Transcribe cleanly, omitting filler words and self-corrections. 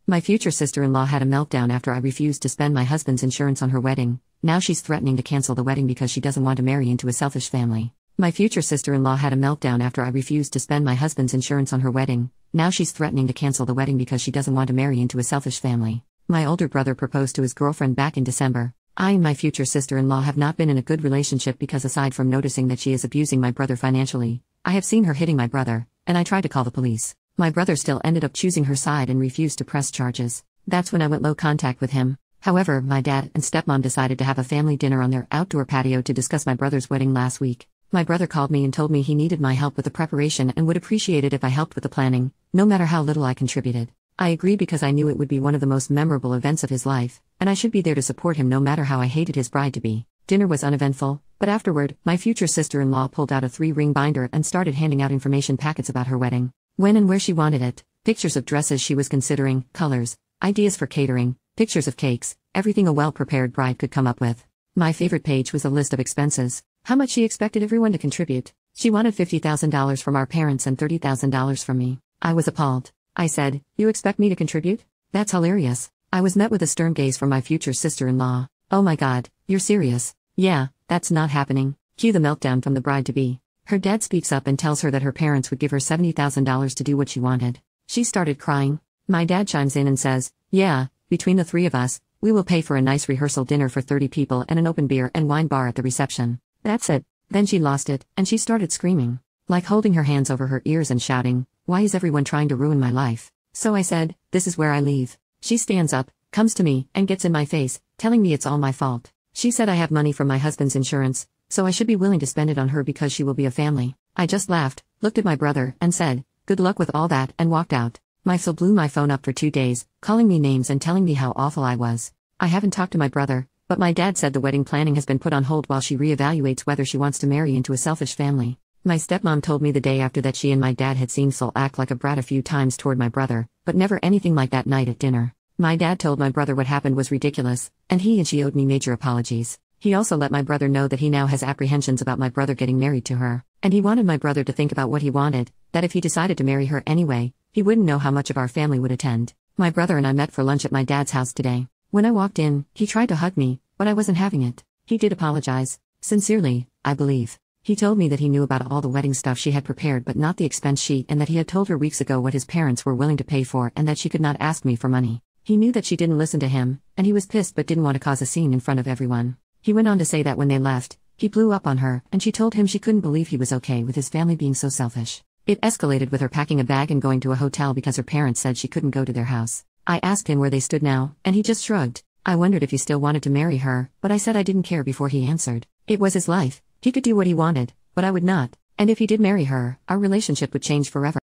My future sister-in-law had a meltdown after I refused to spend my husband's insurance on her wedding. Now she's threatening to cancel the wedding because she doesn't want to marry into a selfish family. My future sister-in-law had a meltdown after I refused to spend my husband's insurance on her wedding. Now she's threatening to cancel the wedding because she doesn't want to marry into a selfish family. My older brother proposed to his girlfriend back in December. I and my future sister-in-law have not been in a good relationship because aside from noticing that she is abusing my brother financially, I have seen her hitting my brother, and I tried to call the police. My brother still ended up choosing her side and refused to press charges. That's when I went low contact with him. However, my dad and stepmom decided to have a family dinner on their outdoor patio to discuss my brother's wedding last week. My brother called me and told me he needed my help with the preparation and would appreciate it if I helped with the planning, no matter how little I contributed. I agreed because I knew it would be one of the most memorable events of his life, and I should be there to support him no matter how I hated his bride-to-be. Dinner was uneventful, but afterward, my future sister-in-law pulled out a 3-ring binder and started handing out information packets about her wedding. When and where she wanted it, pictures of dresses she was considering, colors, ideas for catering, pictures of cakes, everything a well-prepared bride could come up with. My favorite page was a list of expenses, how much she expected everyone to contribute. She wanted $50,000 from our parents and $30,000 from me. I was appalled. I said, "You expect me to contribute? That's hilarious." I was met with a stern gaze from my future sister-in-law. "Oh my god, you're serious?" "Yeah, that's not happening." Cue the meltdown from the bride-to-be. Her dad speaks up and tells her that her parents would give her $70,000 to do what she wanted. She started crying. My dad chimes in and says, "Yeah, between the 3 of us, we will pay for a nice rehearsal dinner for 30 people and an open beer and wine bar at the reception. That's it." Then she lost it, and she started screaming, like holding her hands over her ears and shouting, "Why is everyone trying to ruin my life?" So I said, "This is where I leave." She stands up, comes to me, and gets in my face, telling me it's all my fault. She said I have money from my husband's insurance, so I should be willing to spend it on her because she will be a family. I just laughed, looked at my brother, and said, "Good luck with all that," and walked out. My SIL blew my phone up for 2 days, calling me names and telling me how awful I was. I haven't talked to my brother, but my dad said the wedding planning has been put on hold while she reevaluates whether she wants to marry into a selfish family. My stepmom told me the day after that she and my dad had seen SIL act like a brat a few times toward my brother, but never anything like that night at dinner. My dad told my brother what happened was ridiculous, and he and she owed me major apologies. He also let my brother know that he now has apprehensions about my brother getting married to her, and he wanted my brother to think about what he wanted, that if he decided to marry her anyway, he wouldn't know how much of our family would attend. My brother and I met for lunch at my dad's house today. When I walked in, he tried to hug me, but I wasn't having it. He did apologize. Sincerely, I believe. He told me that he knew about all the wedding stuff she had prepared but not the expense sheet, and that he had told her weeks ago what his parents were willing to pay for and that she could not ask me for money. He knew that she didn't listen to him, and he was pissed but didn't want to cause a scene in front of everyone. He went on to say that when they left, he blew up on her, and she told him she couldn't believe he was okay with his family being so selfish. It escalated with her packing a bag and going to a hotel because her parents said she couldn't go to their house. I asked him where they stood now, and he just shrugged. I wondered if he still wanted to marry her, but I said I didn't care before he answered. It was his life, he could do what he wanted, but I would not, and if he did marry her, our relationship would change forever.